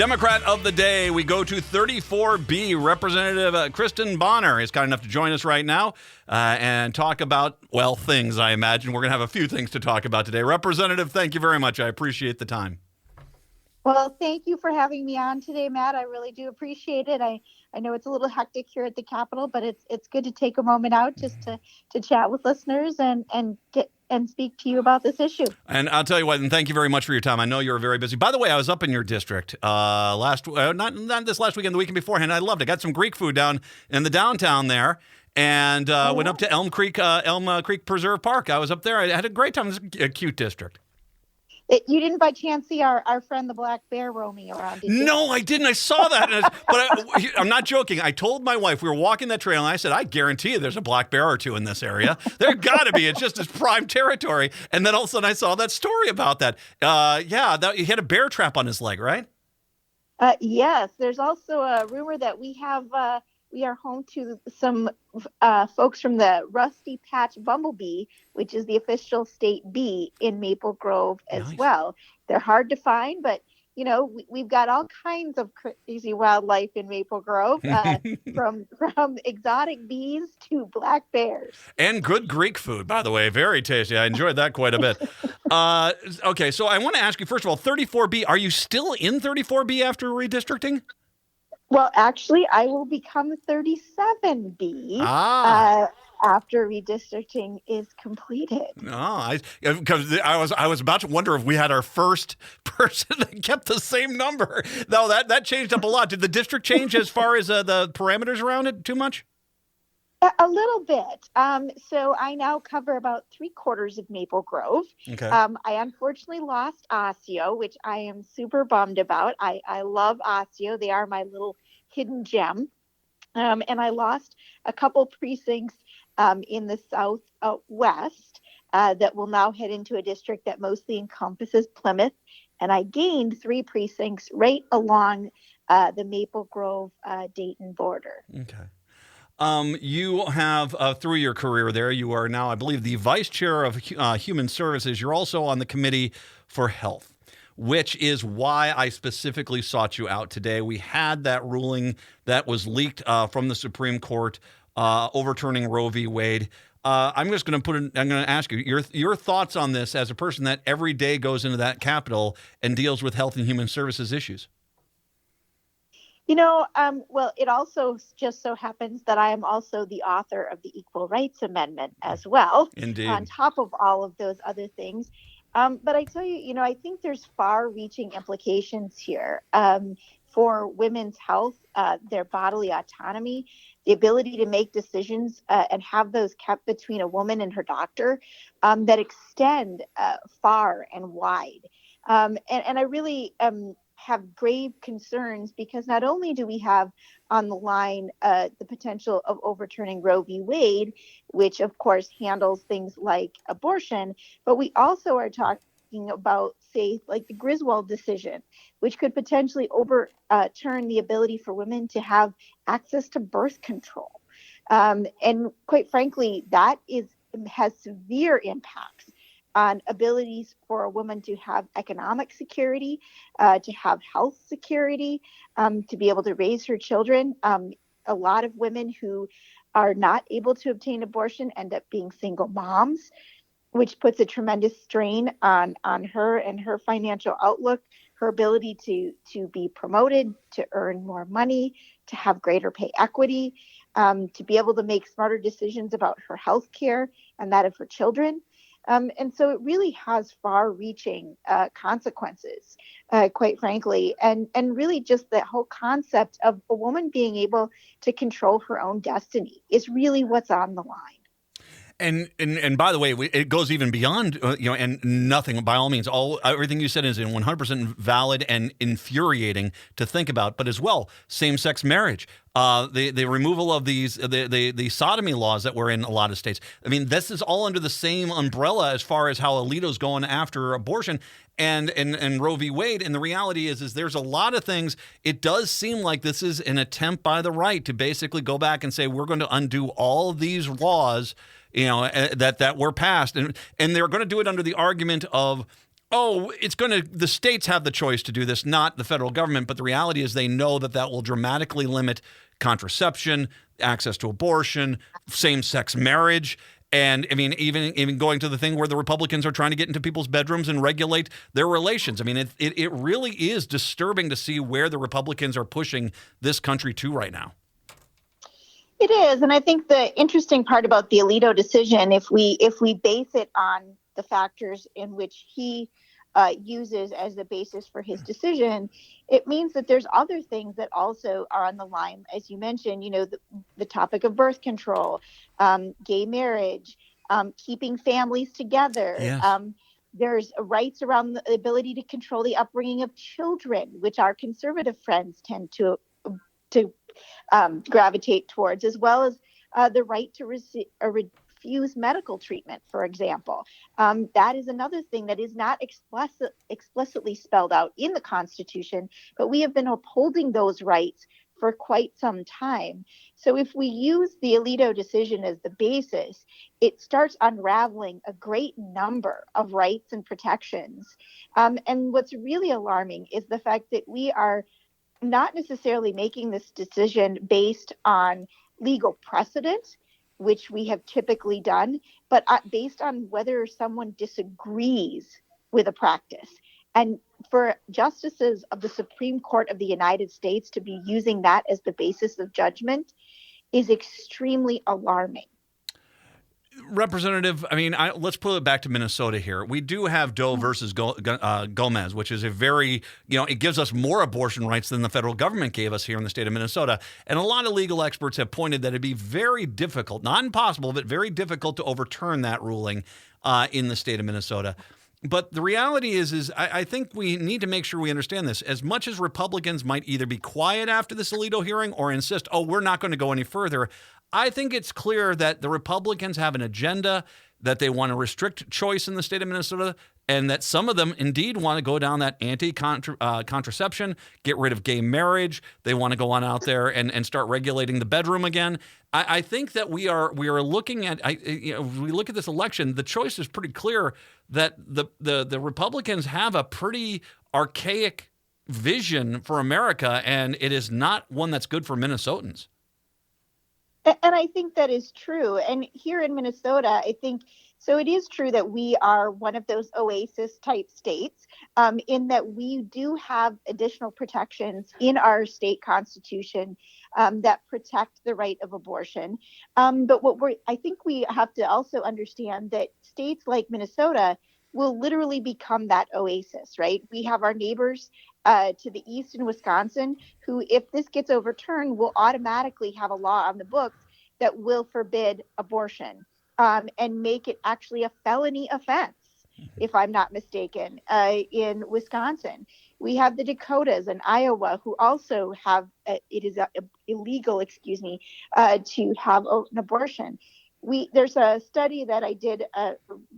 Democrat of the day, we go to 34B. Representative Kristin Bahner is kind enough to join us right now and talk about, well, things, I imagine. We're going to have a few things to talk about today. Representative, thank you very much. I appreciate the time. Well, thank you for having me on today, Matt. I really do appreciate it. I know it's a little hectic here at the Capitol, but it's good to take a moment out just to chat with listeners and speak to you about this issue. And I'll tell you what, and thank you very much for your time. I know you're very busy. By the way, I was up in your district not this last weekend, the weekend beforehand. I loved it. Got some Greek food down in the downtown there, and went up to Elm Creek Preserve Park. I was up there. I had a great time. It's a cute district. You didn't by chance see our friend the black bear roaming around, did you? No, I didn't. I saw that. I'm not joking. I told my wife, we were walking that trail, and I said, I guarantee you there's a black bear or two in this area. There got to be. It's just its prime territory. And then all of a sudden I saw that story about that. He had a bear trap on his leg, right? Yes. There's also a rumor that we are home to some folks from the Rusty Patch Bumblebee, which is the official state bee in Maple Grove as well. They're hard to find, but we've got all kinds of crazy wildlife in Maple Grove, from exotic bees to black bears. And good Greek food, by the way. Very tasty. I enjoyed that quite a bit. Okay, so I want to ask you, first of all, 34B, are you still in 34B after redistricting? Well, actually, I will become 37B after redistricting is completed. Because I was about to wonder if we had our first person that kept the same number. No, that changed up a lot. Did the district change as far as the parameters around it too much? A little bit. So I now cover about 3/4 of Maple Grove. Okay. I unfortunately lost Osseo, which I am super bummed about. I love Osseo. They are my little hidden gem. And I lost a couple precincts in the southwest that will now head into a district that mostly encompasses Plymouth. And I gained 3 precincts right along the Maple Grove Dayton border. Okay. You have, through your career there, you are now, I believe, the vice chair of Human Services. You're also on the Committee for Health, which is why I specifically sought you out today. We had that ruling that was leaked from the Supreme Court overturning Roe v. Wade. I'm going to ask you your thoughts on this as a person that every day goes into that Capitol and deals with health and human services issues. Well, it also just so happens that I am also the author of the Equal Rights Amendment as well. Indeed. On top of all of those other things. But I tell you, I think there's far-reaching implications here for women's health, their bodily autonomy, the ability to make decisions and have those kept between a woman and her doctor that extend far and wide. And I really have grave concerns because not only do we have on the line the potential of overturning Roe v. Wade, which of course handles things like abortion, but we also are talking about, say, like the Griswold decision, which could potentially overturn the ability for women to have access to birth control. And quite frankly, that has severe impacts on abilities for a woman to have economic security, to have health security, to be able to raise her children. A lot of women who are not able to obtain abortion end up being single moms, which puts a tremendous strain on her and her financial outlook, her ability to be promoted, to earn more money, to have greater pay equity, to be able to make smarter decisions about her health care and that of her children. And so it really has far-reaching consequences, quite frankly, and really just the whole concept of a woman being able to control her own destiny is really what's on the line. And by the way, it goes even beyond, and nothing, by all means, everything you said is 100% valid and infuriating to think about, but as well, same-sex marriage, the removal of the sodomy laws that were in a lot of states. I mean, this is all under the same umbrella as far as how Alito's going after abortion and Roe v. Wade. And the reality is there's a lot of things. It does seem like this is an attempt by the right to basically go back and say, we're going to undo all these laws that were passed, and they're going to do it under the argument of oh, the states have the choice to do this, not the federal government. But the reality is they know that will dramatically limit contraception, access to abortion, same-sex marriage. And I mean, even going to the thing where the Republicans are trying to get into people's bedrooms and regulate their relations. I mean, it really is disturbing to see where the Republicans are pushing this country to right now. It is, and I think the interesting part about the Alito decision, if we base it on the factors in which he uses as the basis for his decision, it means that there's other things that also are on the line, as you mentioned. The topic of birth control, gay marriage, keeping families together. Yes. There's rights around the ability to control the upbringing of children, which our conservative friends tend to gravitate towards, as well as the right to refuse medical treatment, for example. That is another thing that is not explicitly spelled out in the Constitution, but we have been upholding those rights for quite some time. So if we use the Alito decision as the basis, it starts unraveling a great number of rights and protections. And what's really alarming is the fact that we are not necessarily making this decision based on legal precedent, which we have typically done, but based on whether someone disagrees with a practice. And for justices of the Supreme Court of the United States to be using that as the basis of judgment is extremely alarming. Representative, I mean, let's pull it back to Minnesota here. We do have Doe versus Gomez, which is a very, it gives us more abortion rights than the federal government gave us here in the state of Minnesota. And a lot of legal experts have pointed that it'd be very difficult, not impossible, but very difficult to overturn that ruling in the state of Minnesota. But the reality is I think we need to make sure we understand this. As much as Republicans might either be quiet after this Alito hearing or insist, we're not going to go any further, I think it's clear that the Republicans have an agenda, that they want to restrict choice in the state of Minnesota, and that some of them indeed want to go down that anti-contraception, get rid of gay marriage. They want to go on out there and start regulating the bedroom again. I think that we are looking at, if we look at this election, the choice is pretty clear that the Republicans have a pretty archaic vision for America, and it is not one that's good for Minnesotans. And I think that is true. And here in Minnesota, I think, so it is true that we are one of those oasis type states, in that we do have additional protections in our state constitution that protect the right of abortion. But I think we have to also understand that states like Minnesota will literally become that oasis, right? We have our neighbors to the east in Wisconsin, who, if this gets overturned, will automatically have a law on the books that will forbid abortion and make it actually a felony offense, if I'm not mistaken, in Wisconsin. We have the Dakotas and Iowa, who also have, it is illegal, to have an abortion. There's a study that I did,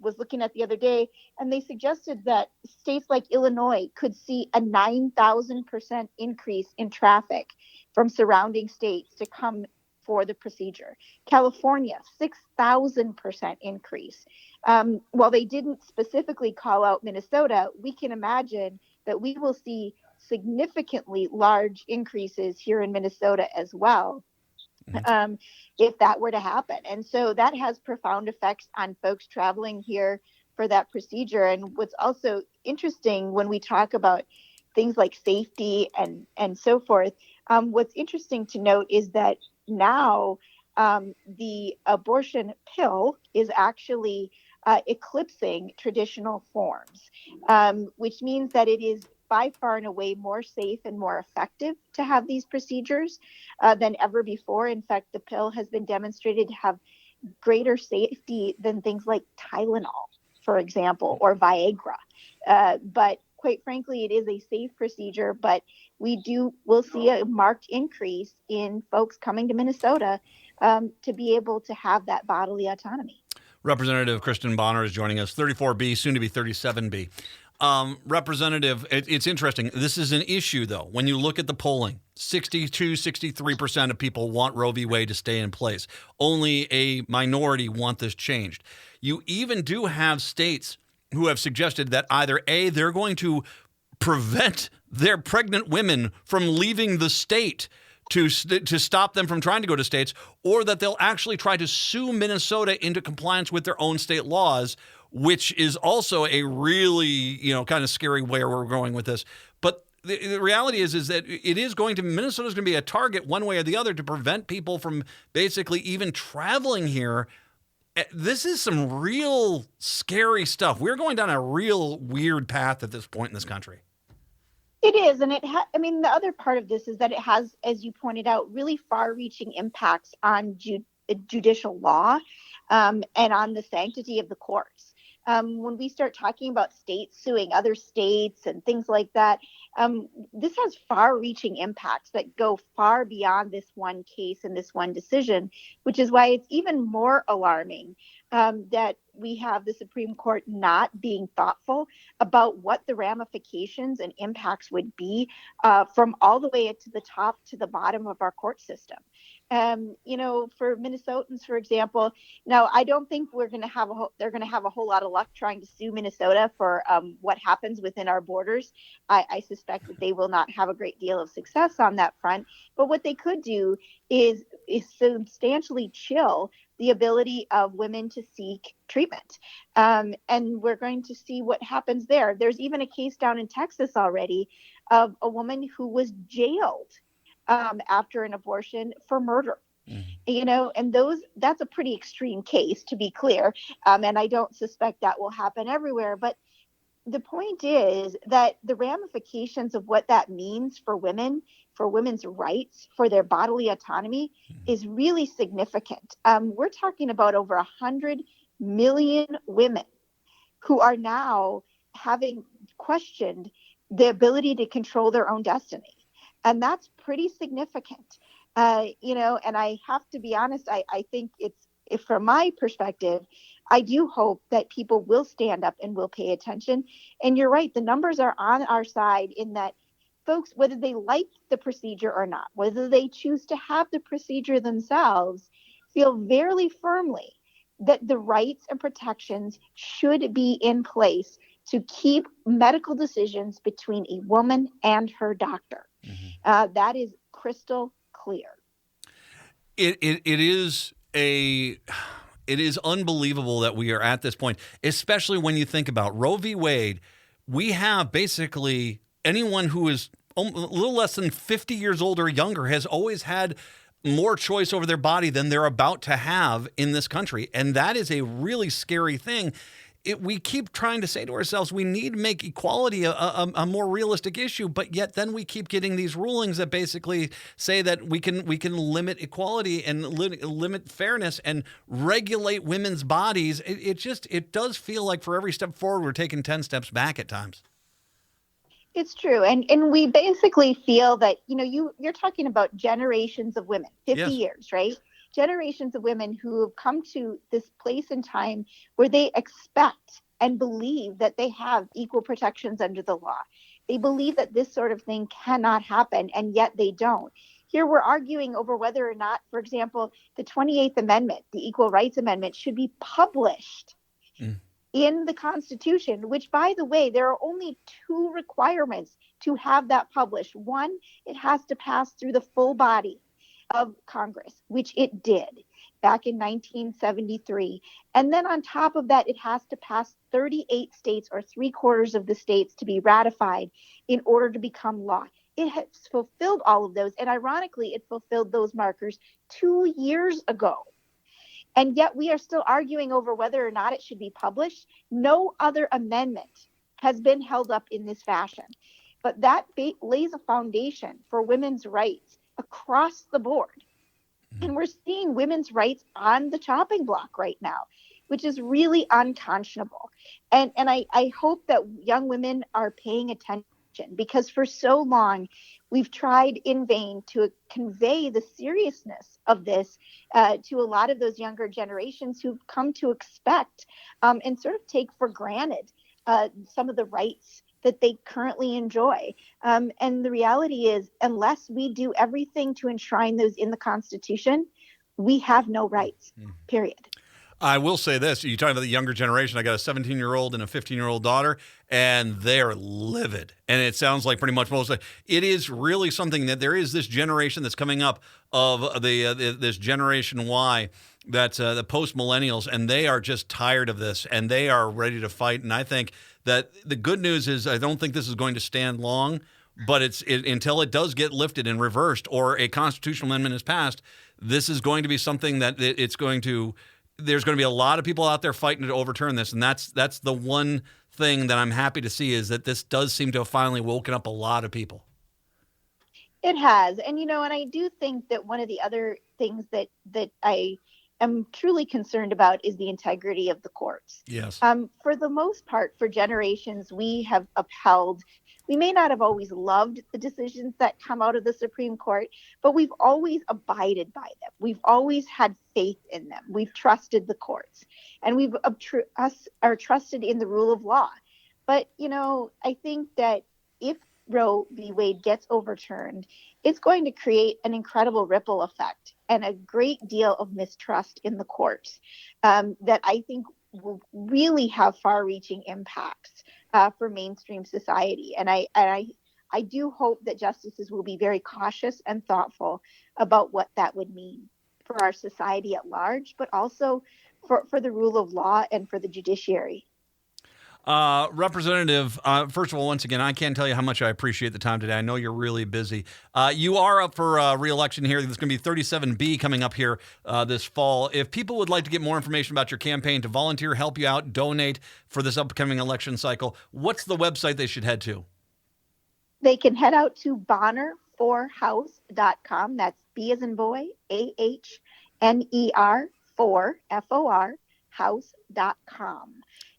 was looking at the other day, and they suggested that states like Illinois could see a 9,000% increase in traffic from surrounding states to come for the procedure. California, 6,000% increase. While they didn't specifically call out Minnesota, we can imagine that we will see significantly large increases here in Minnesota as well. If that were to happen. And so that has profound effects on folks traveling here for that procedure. And what's also interesting when we talk about things like safety and so forth, what's interesting to note is that now the abortion pill is actually eclipsing traditional forms, which means that it is by far and away more safe and more effective to have these procedures than ever before. In fact, the pill has been demonstrated to have greater safety than things like Tylenol, for example, or Viagra. But quite frankly, it is a safe procedure, but we'll see a marked increase in folks coming to Minnesota to be able to have that bodily autonomy. Representative Kristin Bahner is joining us, 34B, soon to be 37B. Representative, it's interesting. This is an issue, though. When you look at the polling, 63% of people want Roe v. Wade to stay in place. Only a minority want this changed. You even do have states who have suggested that either A, they're going to prevent their pregnant women from leaving the state to stop them from trying to go to states, or that they'll actually try to sue Minnesota into compliance with their own state laws, which is also a really, kind of scary way we're going with this. But the reality is that Minnesota's going to be a target one way or the other to prevent people from basically even traveling here. This is some real scary stuff. We're going down a real weird path at this point in this country. It is. And the other part of this is that it has, as you pointed out, really far-reaching impacts on judicial law and on the sanctity of the courts. When we start talking about states suing other states and things like that, this has far-reaching impacts that go far beyond this one case and this one decision, which is why it's even more alarming that we have the Supreme Court not being thoughtful about what the ramifications and impacts would be from all the way to the top to the bottom of our court system. For Minnesotans, for example, now I don't think they're going to have a whole lot of luck trying to sue Minnesota for what happens within our borders. I suspect that they will not have a great deal of success on that front. But what they could do is substantially chill the ability of women to seek treatment. And we're going to see what happens there. There's even a case down in Texas already of a woman who was jailed after an abortion for murder. And that's a pretty extreme case, to be clear. And I don't suspect that will happen everywhere. But the point is that the ramifications of what that means for women, for women's rights, for their bodily autonomy is really significant. We're talking about over 100 million women who are now having questioned the ability to control their own destiny. And that's pretty significant. And I have to be honest, I think from my perspective, I do hope that people will stand up and will pay attention. And you're right, the numbers are on our side in that folks, whether they like the procedure or not, whether they choose to have the procedure themselves, feel very firmly that the rights and protections should be in place to keep medical decisions between a woman and her doctor. That is crystal clear. It is unbelievable that we are at this point, especially when you think about Roe v. Wade. We have basically anyone who is a little less than 50 years old or younger has always had more choice over their body than they're about to have in this country. And that is a really scary thing. We keep trying to say to ourselves, we need to make equality a more realistic issue, but yet then we keep getting these rulings that basically say that we can limit equality and limit fairness and regulate women's bodies. It does feel like for every step forward, we're taking 10 steps back at times. It's true. And we basically feel that, you're talking about generations of women, 50 years, right? Generations of women who have come to this place in time where they expect and believe that they have equal protections under the law. They believe that this sort of thing cannot happen, and yet they don't. Here we're arguing over whether or not, for example, the 28th Amendment, the Equal Rights Amendment, should be published in the Constitution, which, by the way, there are only two requirements to have that published. One, it has to pass through the full body of Congress, which it did back in 1973. And then on top of that, it has to pass 38 states or 3/4 of the states to be ratified in order to become law. It has fulfilled all of those. And ironically, it fulfilled those markers 2 years ago. And yet we are still arguing over whether or not it should be published. No other amendment has been held up in this fashion. But that lays a foundation for women's rights across the board. And we're seeing women's rights on the chopping block right now, which is really unconscionable. And I hope that young women are paying attention, because for so long we've tried in vain to convey the seriousness of this to a lot of those younger generations who've come to expect and sort of take for granted some of the rights that they currently enjoy. And the reality is, unless we do everything to enshrine those in the Constitution, we have no rights, period. I will say this. You talking about the younger generation. I got a 17-year-old and a 15-year-old daughter, and they're livid. And it sounds like pretty much most of it is really something that there is this generation that's coming up of this Generation Y, that's the post-millennials, and they are just tired of this, and they are ready to fight. And I think that the good news is I don't think this is going to stand long, but until it does get lifted and reversed or a constitutional amendment is passed, this is going to be something that there's going to be a lot of people out there fighting to overturn this. And that's the one thing that I'm happy to see, is that this does seem to have finally woken up a lot of people. It has. And, and I do think that one of the other things that I am truly concerned about is the integrity of the courts. Yes. For the most part, for generations, we have upheld. We may not have always loved the decisions that come out of the Supreme Court, but we've always abided by them. We've always had faith in them. We've trusted the courts, and we've are trusted in the rule of law. But, I think that if Roe v. Wade gets overturned, it's going to create an incredible ripple effect and a great deal of mistrust in the courts that I think will really have far-reaching impacts for mainstream society. And I do hope that justices will be very cautious and thoughtful about what that would mean for our society at large, but also for the rule of law and for the judiciary. Representative, first of all, once again, I can't tell you how much I appreciate the time today. I know you're really busy. You are up for re-election here. There's going to be 37B coming up here this fall. If people would like to get more information about your campaign, to volunteer, help you out, donate for this upcoming election cycle, what's the website they should head to? They can head out to Bahner4house.com. That's B as in boy, AHNER 4 FOR house.com.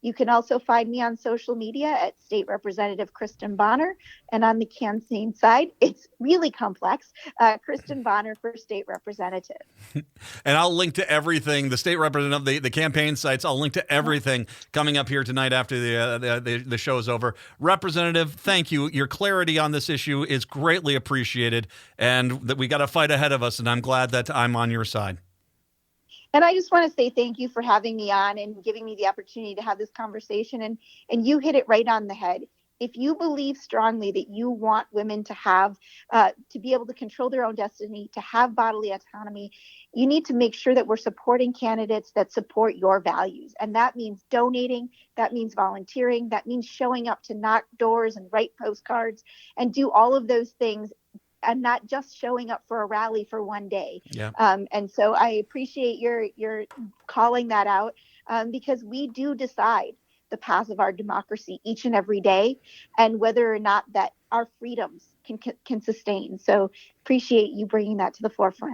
You can also find me on social media at State Representative Kristin Bahner. And on the campaign side, it's really complex. Kristin Bahner for State Representative. And I'll link to everything, the State Representative, the campaign sites. I'll link to everything coming up here tonight after the show is over. Representative, thank you. Your clarity on this issue is greatly appreciated. And that we got a fight ahead of us. And I'm glad that I'm on your side. And I just want to say thank you for having me on and giving me the opportunity to have this conversation. And you hit it right on the head. If you believe strongly that you want women to have, to be able to control their own destiny, to have bodily autonomy, you need to make sure that we're supporting candidates that support your values. And that means donating, that means volunteering, that means showing up to knock doors and write postcards and do all of those things, and not just showing up for a rally for one day. Yeah. And so I appreciate your calling that out, because we do decide the path of our democracy each and every day, and whether or not that our freedoms can sustain. So appreciate you bringing that to the forefront.